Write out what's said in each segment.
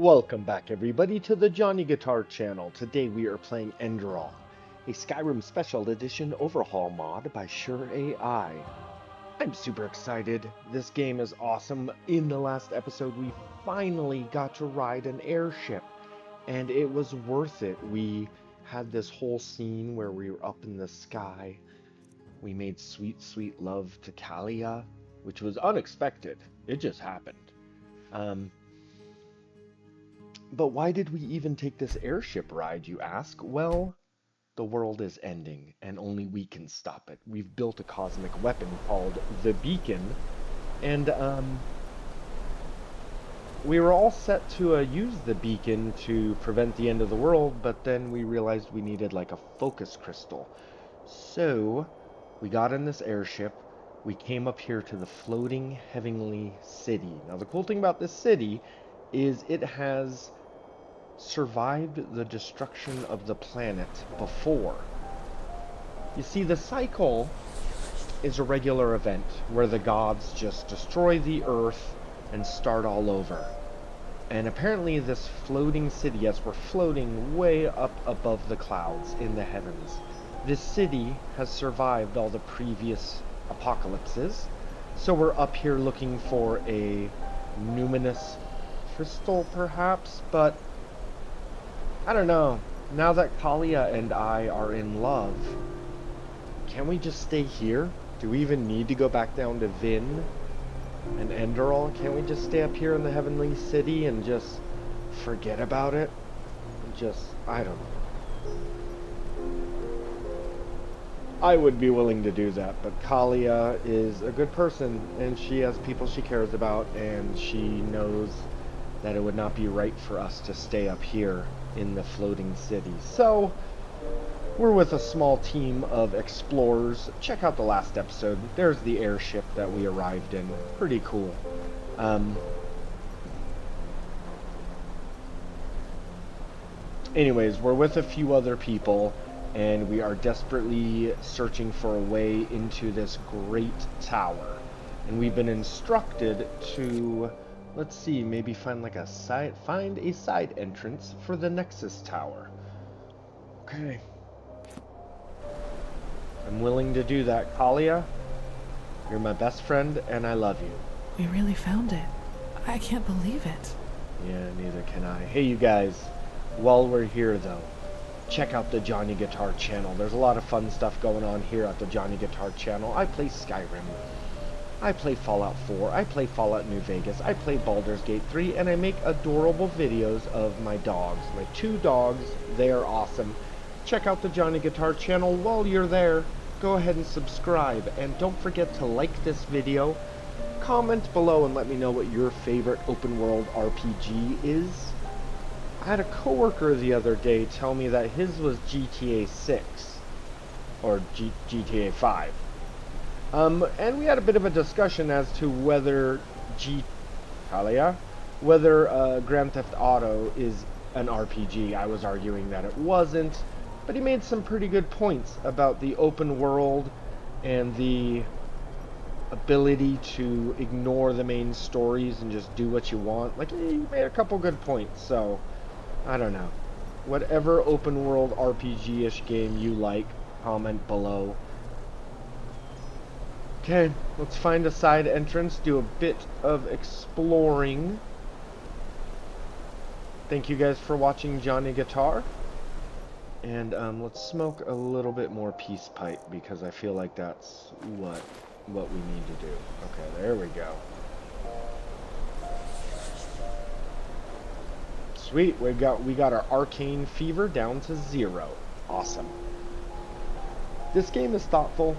Welcome back everybody to the Johnny Guitar channel. Today we are playing Enderal, a Skyrim Special Edition overhaul mod by SureAI. I'm super excited. This game is awesome. In the last episode we finally got to ride an airship and it was worth it. We had this whole scene where we were up in the sky. We made sweet love to Kalia, which was unexpected. It just happened. But why did we even take this airship ride, you ask? Well, the world is ending, and only we can stop it. We've built a cosmic weapon called the Beacon, and we were all set to use the Beacon to prevent the end of the world, but then we realized we needed like a focus crystal. So, we got in this airship, we came up here to the floating heavenly city. Now, the cool thing about this city is it has survived the destruction of the planet before. You see, the cycle is a regular event where the gods just destroy the earth and start all over. And apparently this floating city, yes, we're floating way up above the clouds in the heavens. This city has survived all the previous apocalypses, so we're up here looking for a numinous crystal perhaps, but I don't know. Now that Kalia and I are in love, can we just stay here? Do we even need to go back down to Vin and Enderal? Can't we just stay up here in the Heavenly City and just forget about it? I don't know. I would be willing to do that, but Kalia is a good person, and she has people she cares about, and she knows that it would not be right for us to stay up here in the floating city. So, we're with a small team of explorers. Check out the last episode. There's the airship that we arrived in. Pretty cool. Anyways, we're with a few other people, and we are desperately searching for a way into this great tower. And we've been instructed to, let's see, maybe find a side entrance for the Nexus Tower. Okay. I'm willing to do that. Kalia, you're my best friend, and I love you. We really found it. I can't believe it. Yeah, neither can I. Hey, you guys, while we're here, though, check out the Johnny Guitar channel. There's a lot of fun stuff going on here at the Johnny Guitar channel. I play Skyrim. I play Fallout 4, I play Fallout New Vegas, I play Baldur's Gate 3, and I make adorable videos of my dogs. My 2 dogs, they are awesome. Check out the Johnny Guitar channel. While you're there, go ahead and subscribe. And don't forget to like this video, comment below and let me know what your favorite open world RPG is. I had a coworker the other day tell me that his was GTA 6, or GTA 5. And we had a bit of a discussion as to whether Grand Theft Auto is an RPG. I was arguing that it wasn't, but he made some pretty good points about the open world and the ability to ignore the main stories and just do what you want. Like, he made a couple good points, so I don't know. Whatever open world RPG-ish game you like, comment below. Okay, let's find a side entrance, do a bit of exploring. Thank you guys for watching Johnny Guitar. And let's smoke a little bit more peace pipe because I feel like that's what we need to do. Okay, there we go. Sweet, we got our arcane fever down to 0. Awesome. This game is thoughtful.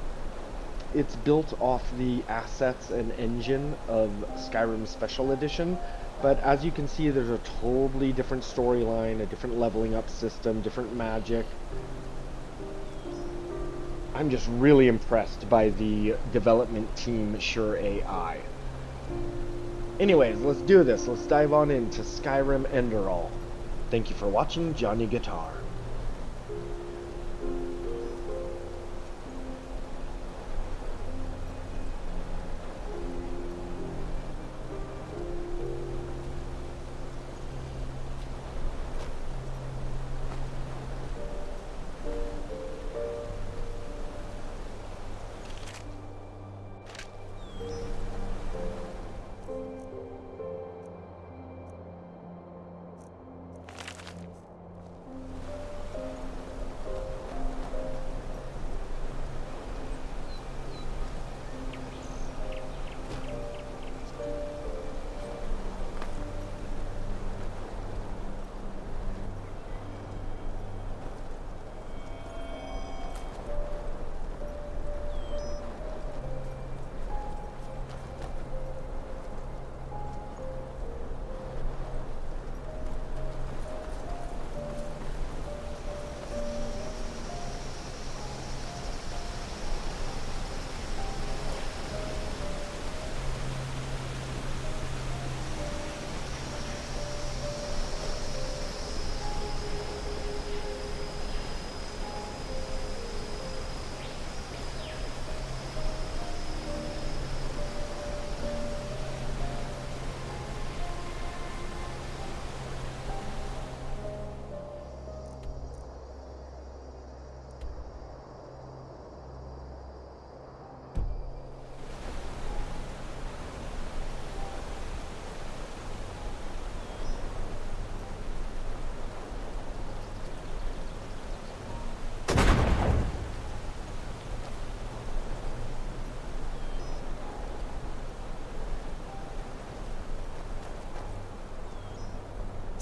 It's built off the assets and engine of Skyrim Special Edition, but as you can see, there's a totally different storyline, a different leveling up system, different magic. I'm just really impressed by the development team SureAI. Anyways, let's do this. Let's dive on into Skyrim Enderal. Thank you for watching Johnny Guitar.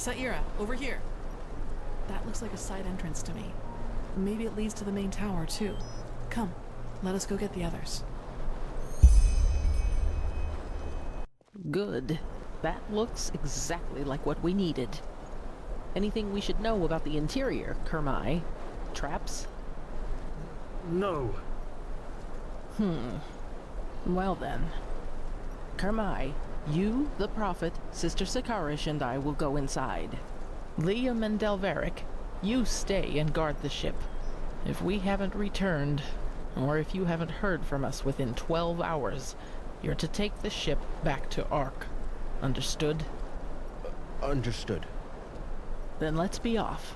Saira, over here. That looks like a side entrance to me. Maybe it leads to the main tower, too. Come, let us go get the others. Good. That looks exactly like what we needed. Anything we should know about the interior, Kermai? Traps? No. Well then. Kermai, you, the Prophet, Sister Sakarish, and I will go inside. Liam and Delveric, you stay and guard the ship. If we haven't returned, or if you haven't heard from us within 12 hours, you're to take the ship back to Ark. Understood? Understood. Then let's be off.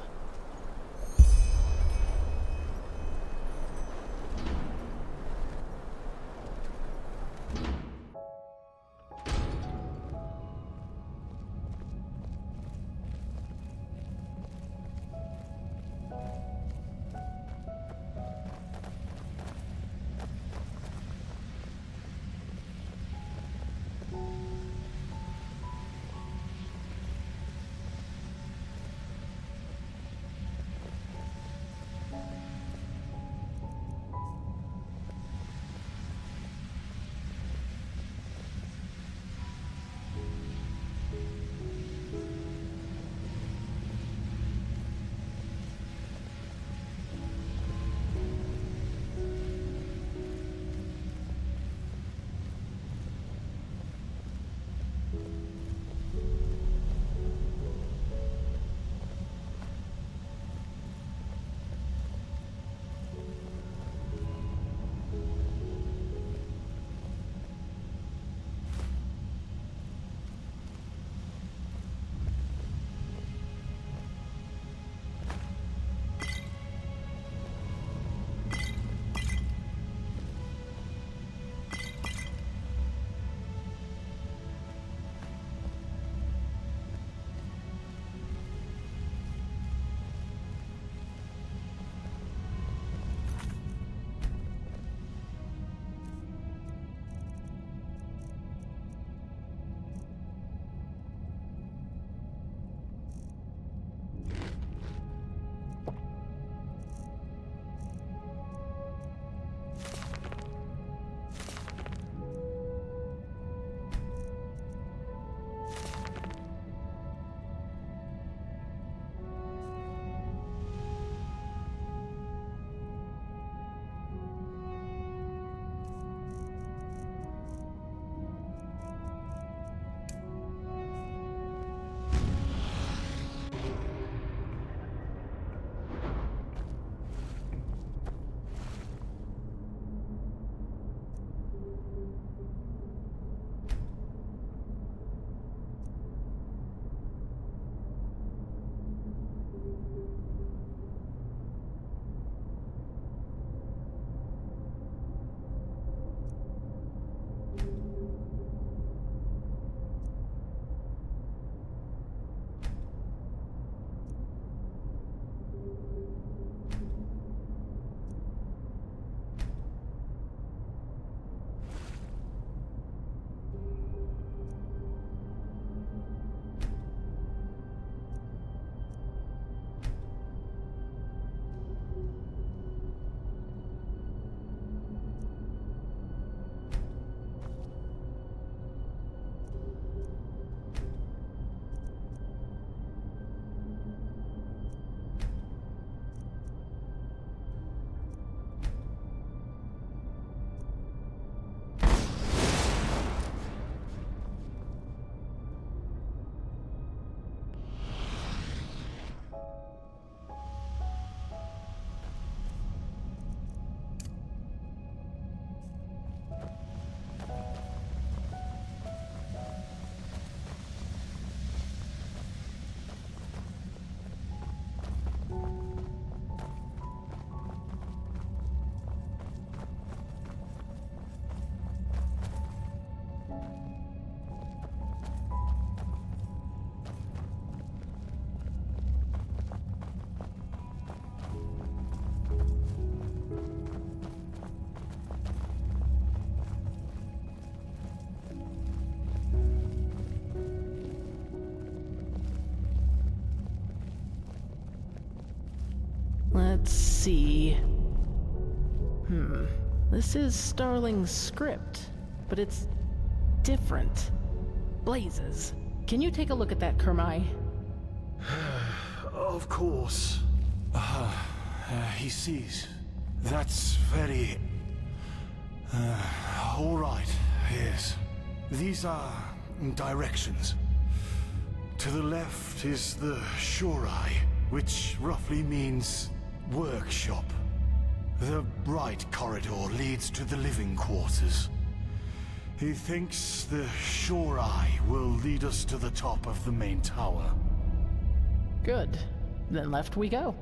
Let's see. This is Starling's script, but it's different. Blazes. Can you take a look at that, Kermai? Of course. He sees. That's very... all right, yes. These are directions. To the left is the SureAI, which roughly means workshop. The right corridor leads to the living quarters. He thinks the SureAI will lead us to the top of the main tower. Good. Then left we go.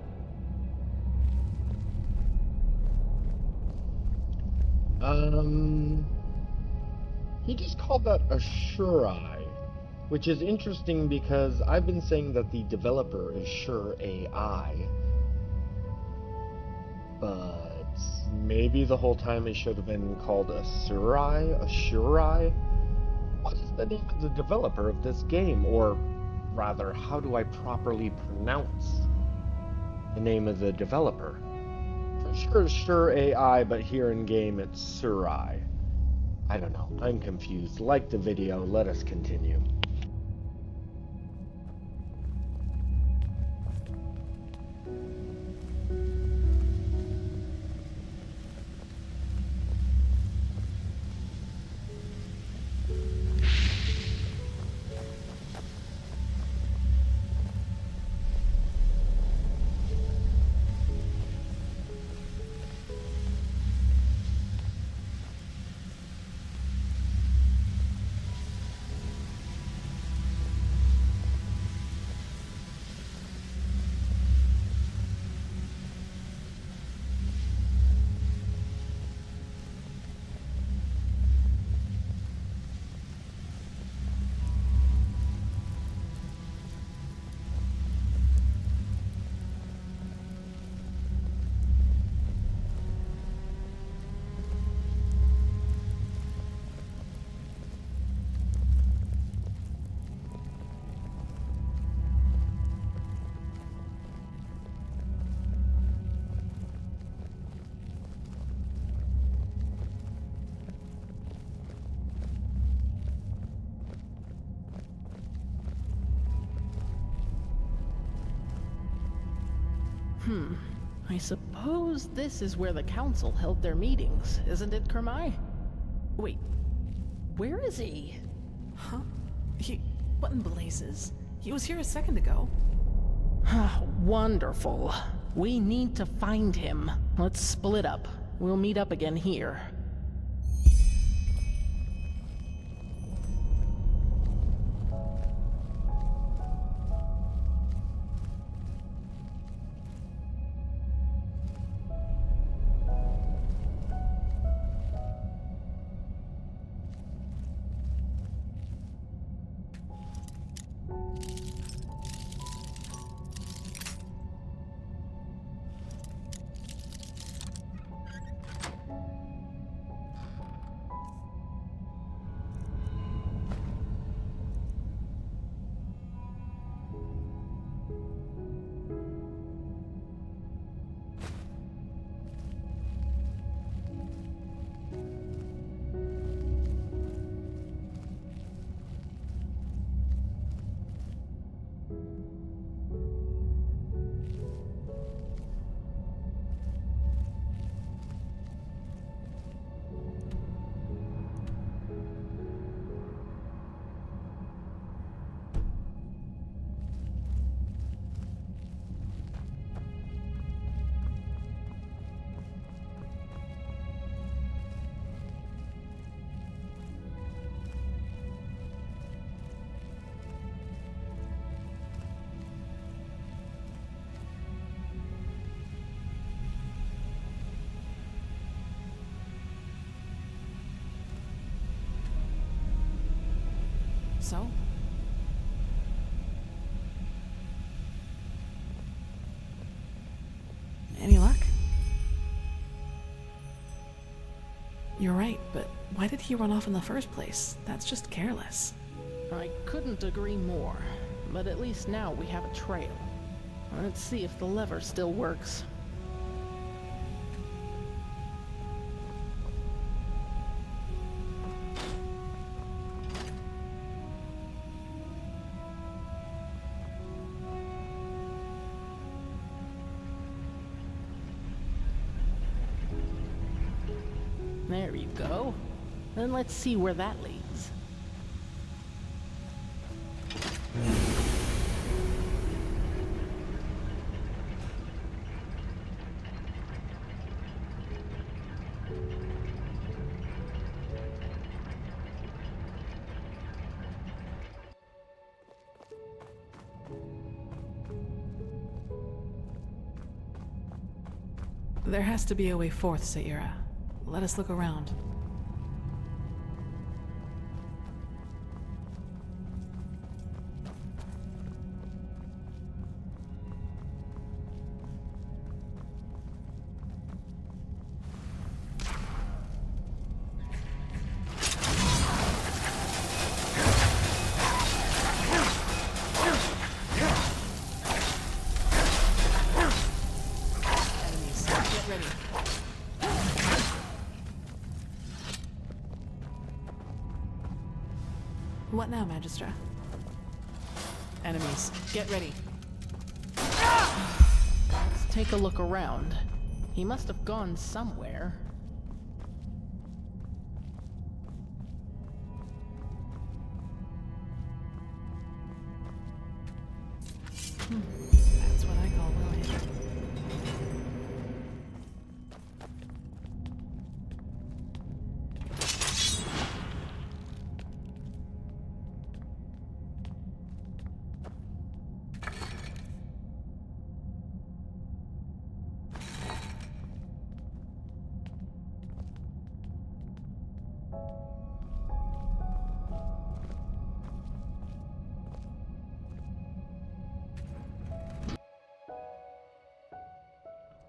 He just called that a SureAI, which is interesting because I've been saying that the developer is SureAI. But maybe the whole time it should have been called a SureAI? What is the name of the developer of this game? Or rather, how do I properly pronounce the name of the developer? For sure it's SureAI, but here in game it's SureAI. I don't know, I'm confused. Like the video, let us continue. I suppose this is where the council held their meetings, isn't it, Kermai? Wait, where is he? Huh? What in blazes? He was here a second ago. Wonderful. We need to find him. Let's split up. We'll meet up again here. So? Any luck? You're right, but why did he run off in the first place? That's just careless. I couldn't agree more, but at least now we have a trail. Let's see if the lever still works. There you go. Then let's see where that leads. There has to be a way forth, Sayura. Let us look around. Enemies, get ready. What now, Magistra? Enemies, get ready. Let's take a look around. He must have gone somewhere. That's what I call well hidden.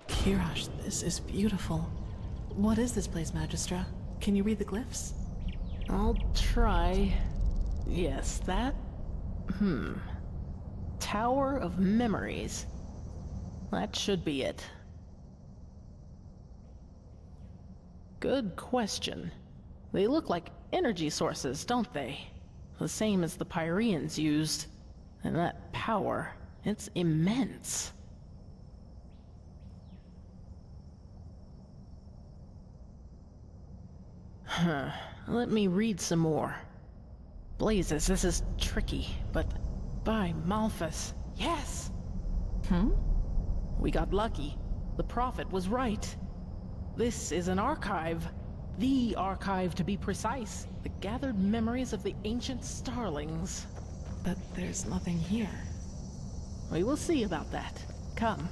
Kirash, this is beautiful. What is this place, Magistra? Can you read the glyphs? I'll try. Yes, that? Tower of Memories. That should be it. Good question. They look like energy sources, don't they? The same as the Pyreans used. And that power, it's immense. Let me read some more. Blazes, this is tricky, but by Malphas, yes! We got lucky. The Prophet was right. This is an archive. The archive, to be precise. The gathered memories of the ancient starlings. But there's nothing here. We will see about that. Come.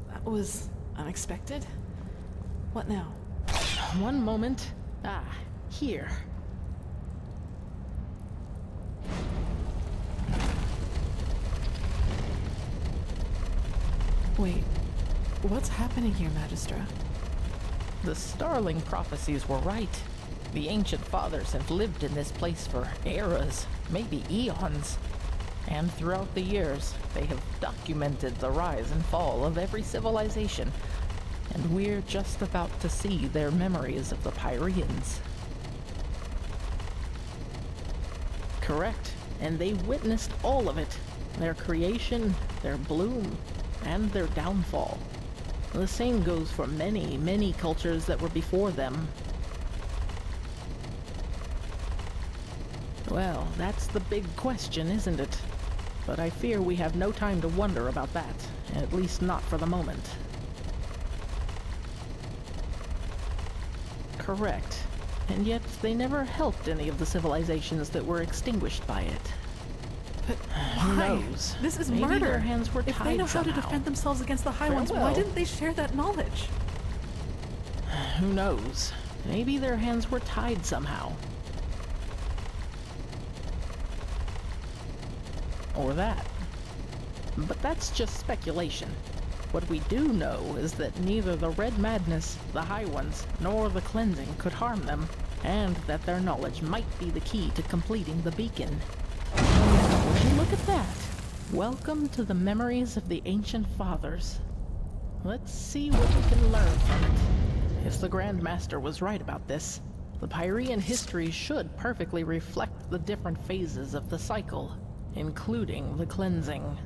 That was unexpected. What now? One moment. Ah, here. Wait, what's happening here, Magistra? The Starling prophecies were right. The ancient fathers have lived in this place for eras, maybe eons. And throughout the years, they have documented the rise and fall of every civilization. And we're just about to see their memories of the Pyreans. Correct. And they witnessed all of it. Their creation, their bloom, and their downfall. The same goes for many, many cultures that were before them. Well, that's the big question, isn't it? But I fear we have no time to wonder about that, at least not for the moment. Correct. And yet they never helped any of the civilizations that were extinguished by it. But Who why? knows? This is Maybe murder. their hands were If tied they know how to somehow. defend themselves against the High Ones, why Farewell. didn't they share that knowledge? Who knows? Maybe their hands were tied somehow. Or that. But that's just speculation. What we do know is that neither the Red Madness, the High Ones, nor the Cleansing could harm them, and that their knowledge might be the key to completing the beacon. Would you look at that? Welcome to the memories of the Ancient Fathers. Let's see what we can learn from it. If the Grand Master was right about this, the Pyrean history should perfectly reflect the different phases of the cycle, including the Cleansing.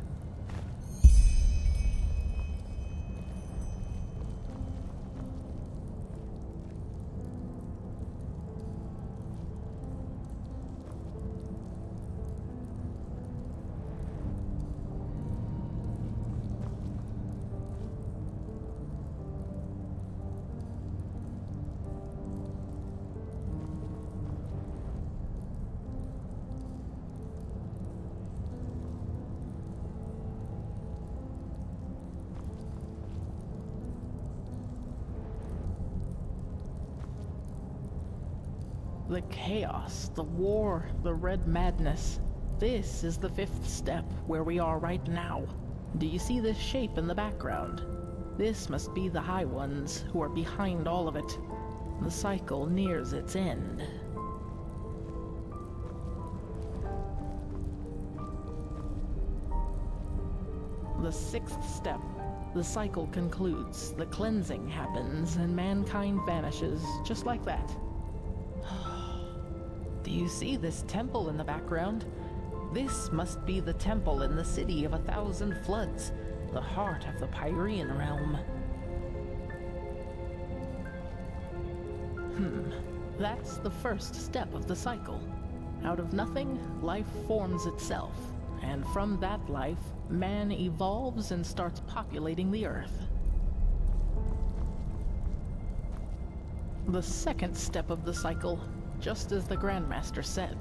The chaos, the war, the Red Madness. This is the 5th step, where we are right now. Do you see this shape in the background? This must be the High Ones, who are behind all of it. The cycle nears its end. The 6th step. The cycle concludes, the cleansing happens, and mankind vanishes, just like that. Do you see this temple in the background? This must be the temple in the city of 1,000 floods, the heart of the Pyrean realm. That's the first step of the cycle. Out of nothing, life forms itself, and from that life, man evolves and starts populating the earth. The second step of the cycle, just as the Grandmaster said.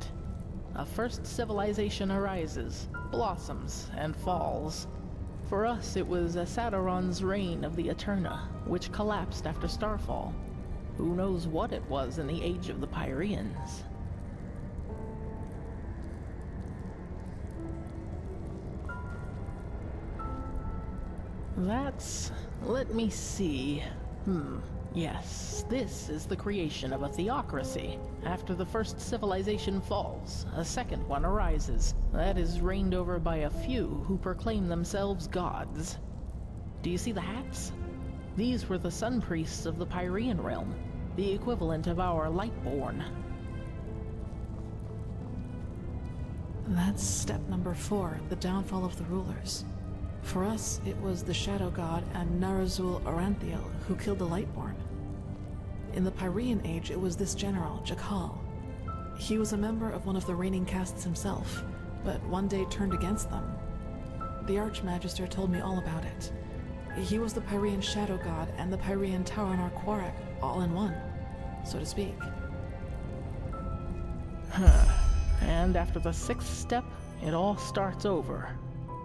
A first civilization arises, blossoms, and falls. For us, it was Asadaron's reign of the Eterna, which collapsed after Starfall. Who knows what it was in the age of the Pyreans? Let me see. Yes, this is the creation of a theocracy. After the first civilization falls, a second one arises. That is reigned over by a few who proclaim themselves gods. Do you see the hats? These were the sun priests of the Pyrean realm, the equivalent of our Lightborn. That's step number 4, the downfall of the rulers. For us, it was the Shadow God and Narazul Aranthiel who killed the Lightborn. In the Pyrean Age, it was this general, Jakal. He was a member of one of the reigning castes himself, but one day turned against them. The Archmagister told me all about it. He was the Pyrean Shadow God and the Pyrean Tauranar Quarak, all in one, so to speak. And after the 6th step, it all starts over.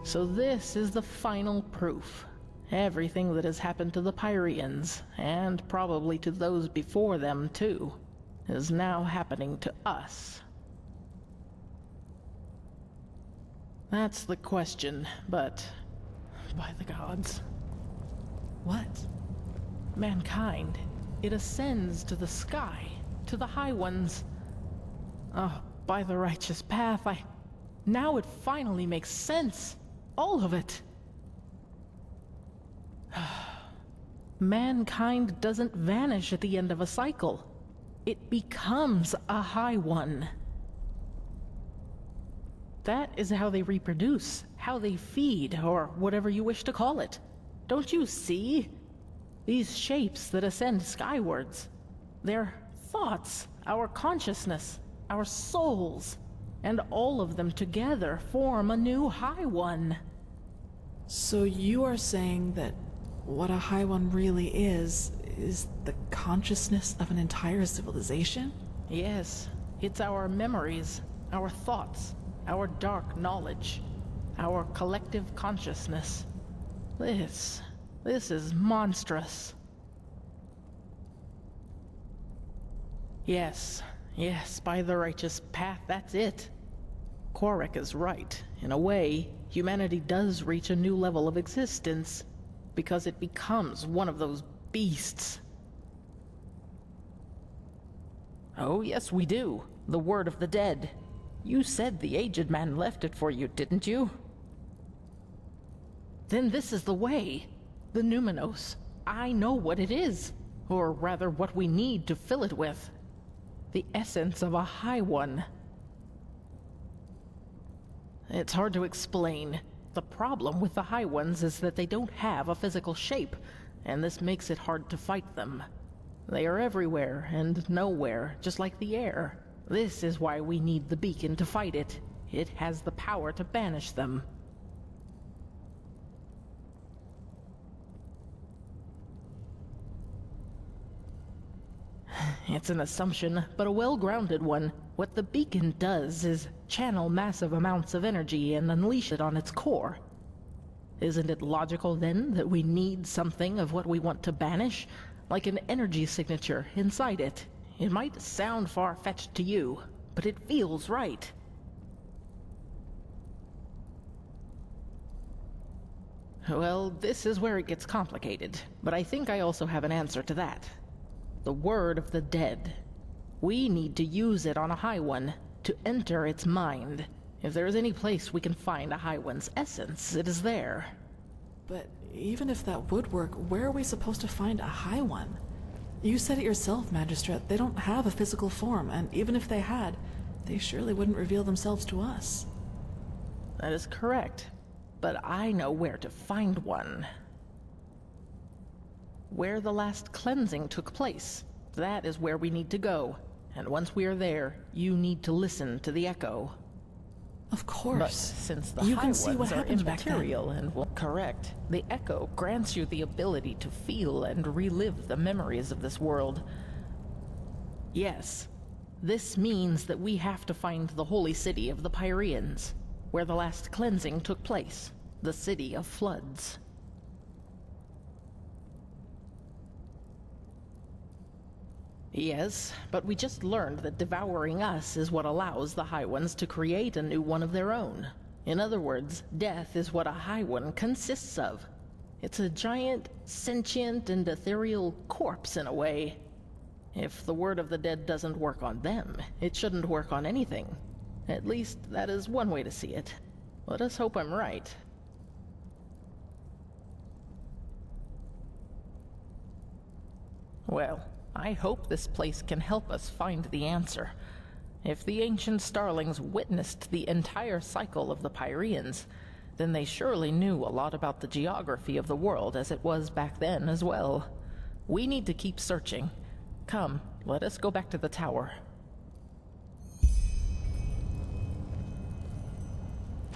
So this is the final proof. Everything that has happened to the Pyreans, and probably to those before them too, is now happening to us. That's the question, but by the gods. What? Mankind, it ascends to the sky, to the High Ones. Oh, by the righteous path, now it finally makes sense. All of it. Mankind doesn't vanish at the end of a cycle. It becomes a High One. That is how they reproduce, how they feed, or whatever you wish to call it. Don't you see? These shapes that ascend skywards. They're thoughts, our consciousness, our souls, and all of them together form a new High One. So you are saying that what a High One really is the consciousness of an entire civilization? Yes, it's our memories, our thoughts, our dark knowledge, our collective consciousness. This is monstrous. Yes, by the righteous path, that's it. Quarek is right. In a way, humanity does reach a new level of existence. because it becomes one of those beasts. Oh, yes, we do. The word of the dead. You said the aged man left it for you, didn't you? Then this is the way. The Numenos. I know what it is. Or rather, what we need to fill it with. The essence of a High One. It's hard to explain. The problem with the High Ones is that they don't have a physical shape, and this makes it hard to fight them. They are everywhere and nowhere, just like the air. This is why we need the beacon to fight it. It has the power to banish them. It's an assumption, but a well-grounded one. What the beacon does is channel massive amounts of energy and unleash it on its core. Isn't it logical, then, that we need something of what we want to banish? Like an energy signature inside it. It might sound far-fetched to you, but it feels right. Well, this is where it gets complicated, but I think I also have an answer to that. The word of the dead. We need to use it on a High One, to enter its mind. If there is any place we can find a High One's essence, it is there. But even if that would work, where are we supposed to find a High One? You said it yourself, Magistrate. They don't have a physical form, and even if they had, they surely wouldn't reveal themselves to us. That is correct. But I know where to find one. Where the last cleansing took place. That is where we need to go. And once we are there, you need to listen to the echo. Of course. But since the you High can see what Ones are happened back then. immaterial and will correct, the echo grants you the ability to feel and relive the memories of this world. Yes, this means that we have to find the holy city of the Pyreans, where the last cleansing took place, the city of floods. Yes, but we just learned that devouring us is what allows the High Ones to create a new one of their own. In other words, death is what a High One consists of. It's a giant, sentient, and ethereal corpse in a way. If the word of the dead doesn't work on them, it shouldn't work on anything. At least, that is one way to see it. Let us hope I'm right. Well, I hope this place can help us find the answer. If the ancient starlings witnessed the entire cycle of the Pyreans, then they surely knew a lot about the geography of the world as it was back then as well. We need to keep searching. Come, let us go back to the tower.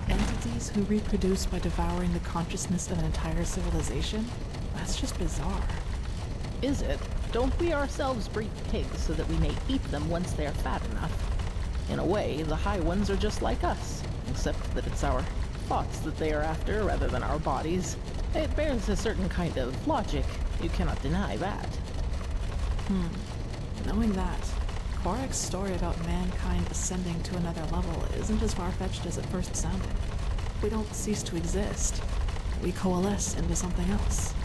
Entities who reproduce by devouring the consciousness of an entire civilization? That's just bizarre. Is it? Don't we ourselves breed pigs so that we may eat them once they are fat enough? In a way, the High Ones are just like us, except that it's our thoughts that they are after rather than our bodies. It bears a certain kind of logic. You cannot deny that. Knowing that, Korak's story about mankind ascending to another level isn't as far-fetched as it first sounded. We don't cease to exist. We coalesce into something else.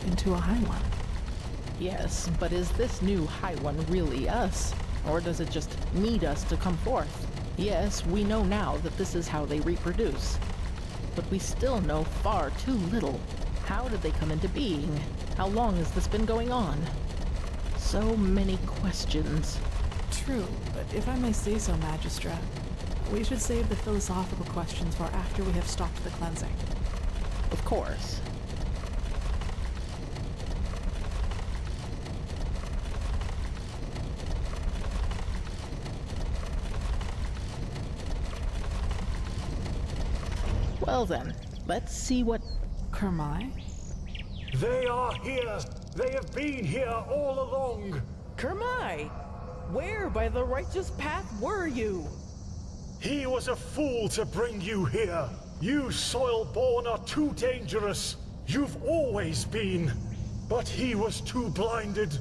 Into a High One. Yes, but is this new High One really us? Or does it just need us to come forth? Yes, we know now that this is how they reproduce. But we still know far too little. How did they come into being? How long has this been going on? So many questions. True, but if I may say so, Magistra, we should save the philosophical questions for after we have stopped the cleansing. Of course. Well then, let's see what... Kermai? They are here! They have been here all along! Kermai! Where by the righteous path were you? He was a fool to bring you here! You soil-born are too dangerous! You've always been! But he was too blinded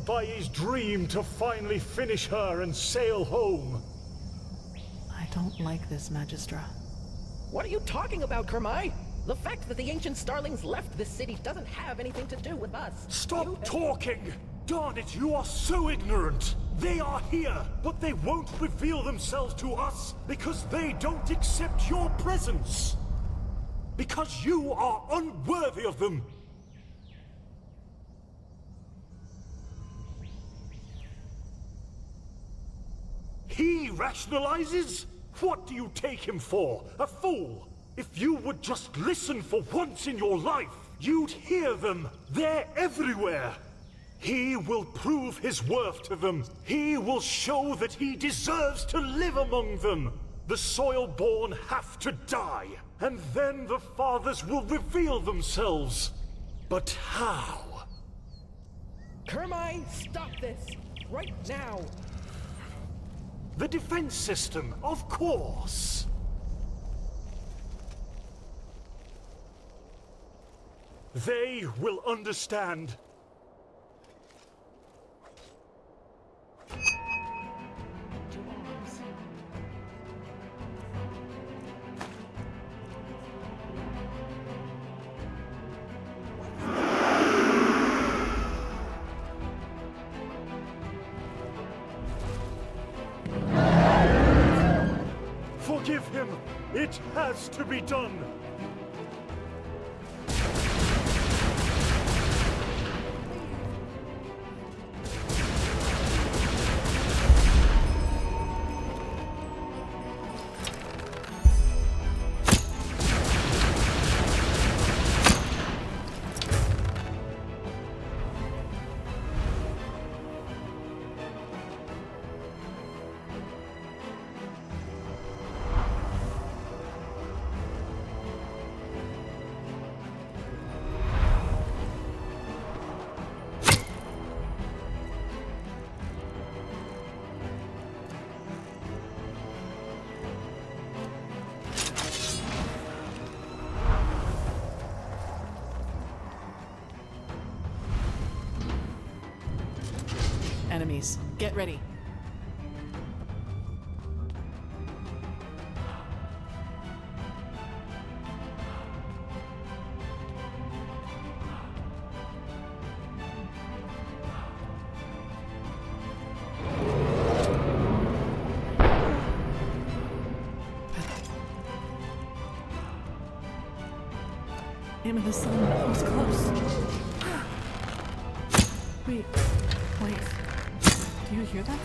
by his dream to finally finish her and sail home. I don't like this, Magistra. What are you talking about, Kermai? The fact that the ancient starlings left this city doesn't have anything to do with us. Stop talking! Darn it, you are so ignorant! They are here, but they won't reveal themselves to us because they don't accept your presence! Because you are unworthy of them! He rationalizes? What do you take him for? A fool? If you would just listen for once in your life, you'd hear them. They're everywhere. He will prove his worth to them. He will show that he deserves to live among them. The soil-born have to die, and then the fathers will reveal themselves. But how? Kermai, stop this! Right now! The defense system, of course. They will understand. To arms. Forgive him. It has to be done. Enemies, get ready. Damn it, the sun was close. Wait. Do you hear that?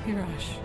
Hirash.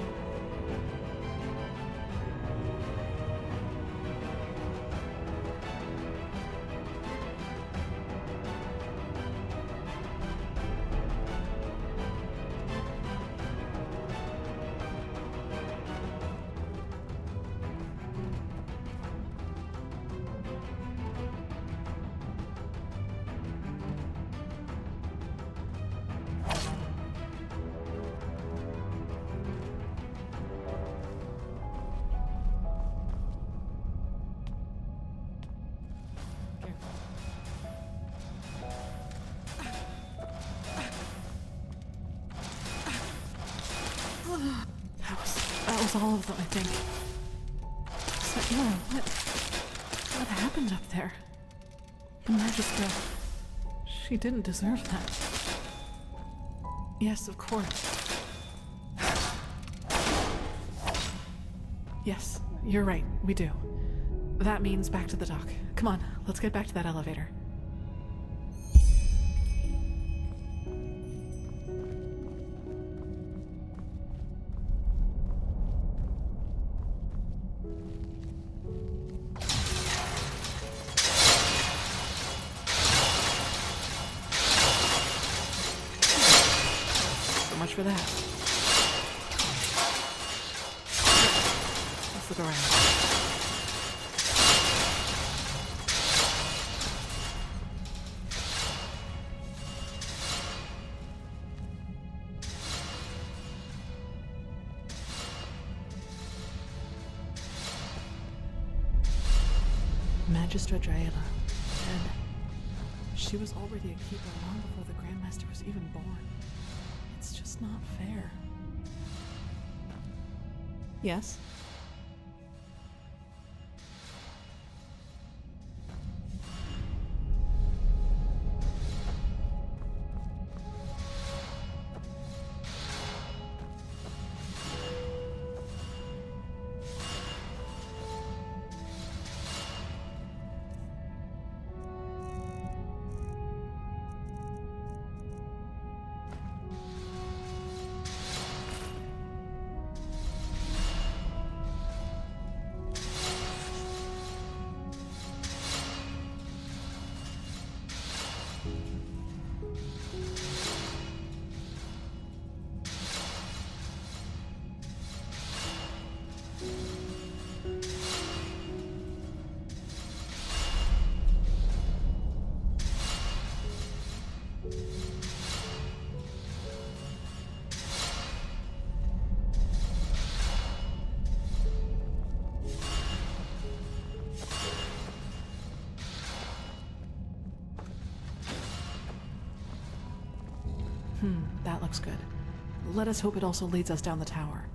That was all of them, I think. So, yeah, what happened up there? The Magister, she didn't deserve that. Yes, of course. Yes, you're right, we do. That means back to the dock. Come on, let's get back to that elevator. So much for that. Let's look around. Magistra Draela, dead. She was already a keeper long before the Grandmaster was even born. It's just not fair. Yes? That looks good. Let us hope it also leads us down the tower.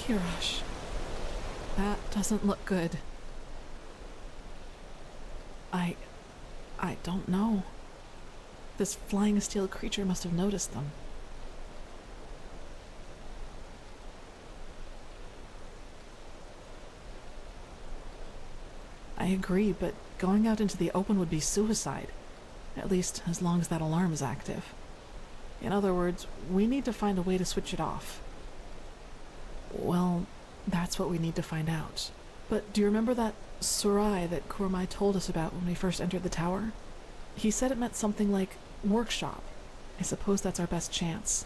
Kirash, that doesn't look good. I don't know. This flying steel creature must have noticed them. I agree, but going out into the open would be suicide. At least, as long as that alarm is active. In other words, we need to find a way to switch it off. Well, that's what we need to find out. But do you remember that SureAI that Kurmai told us about when we first entered the tower? He said it meant something like workshop. I suppose that's our best chance.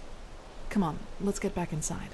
Come on, let's get back inside.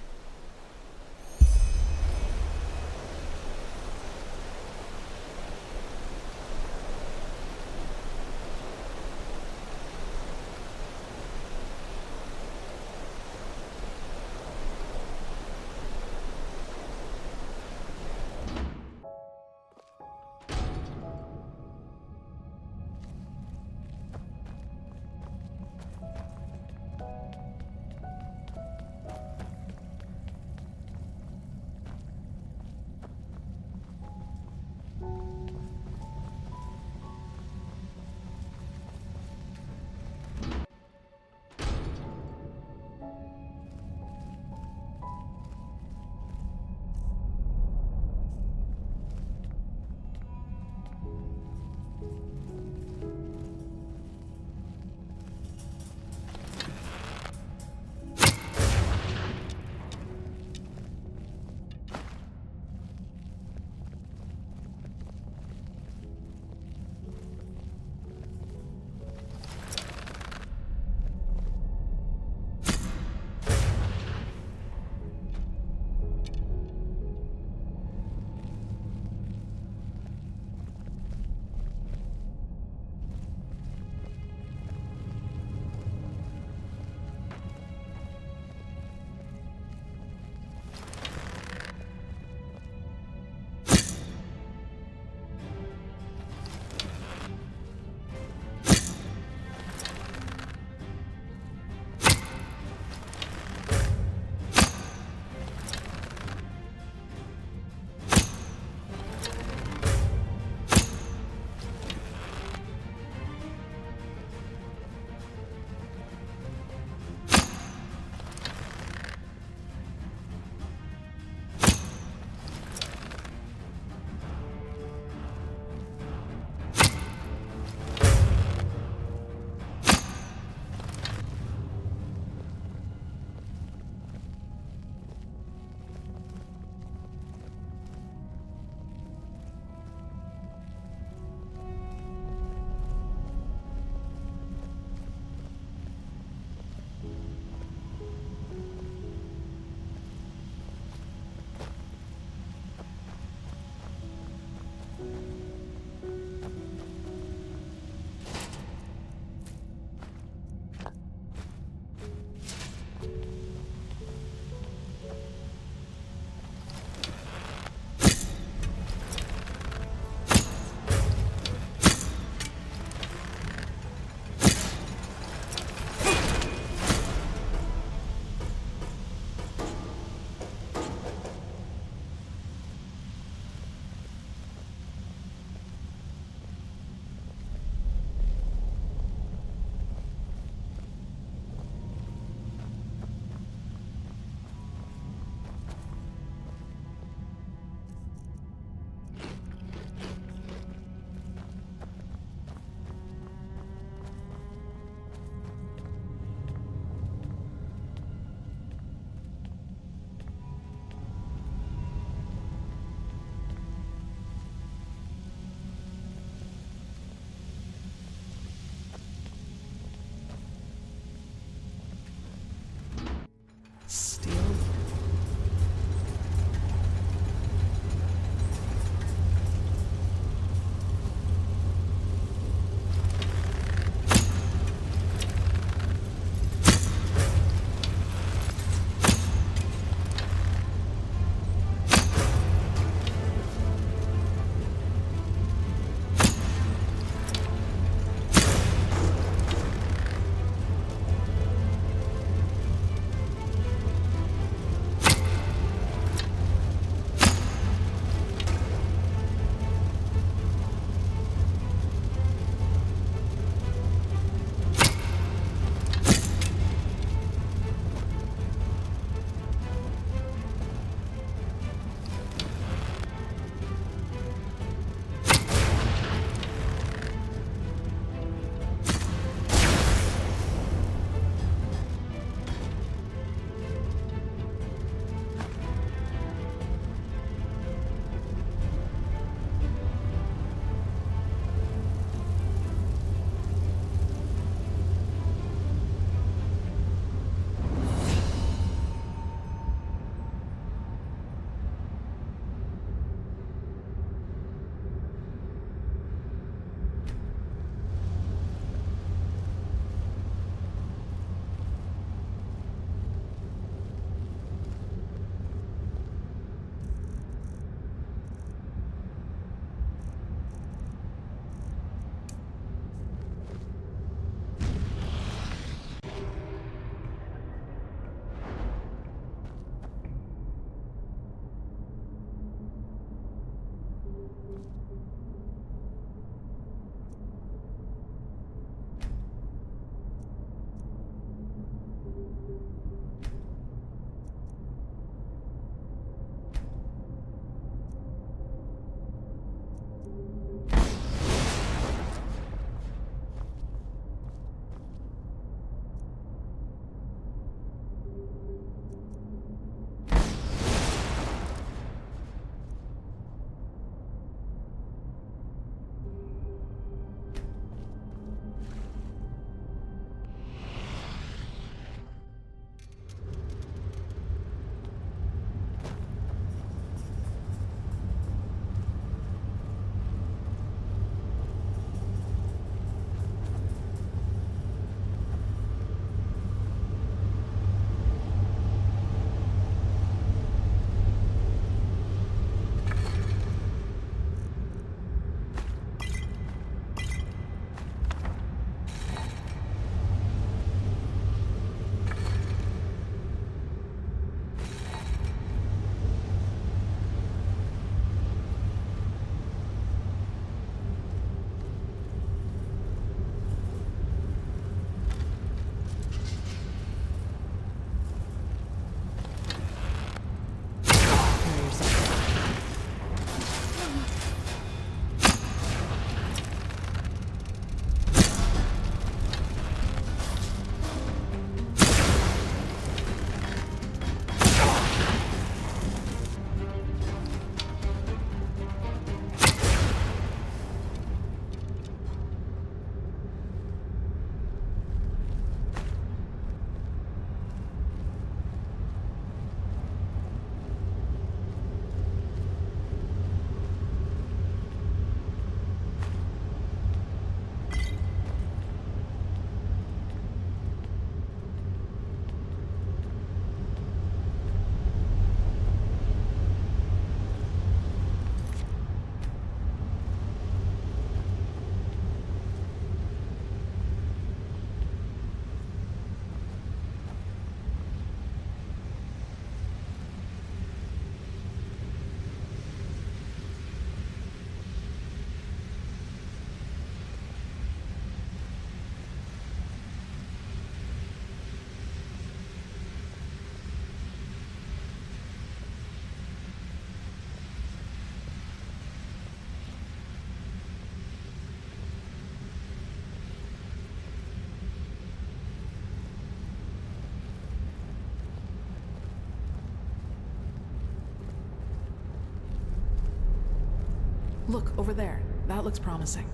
Look, over there. That looks promising.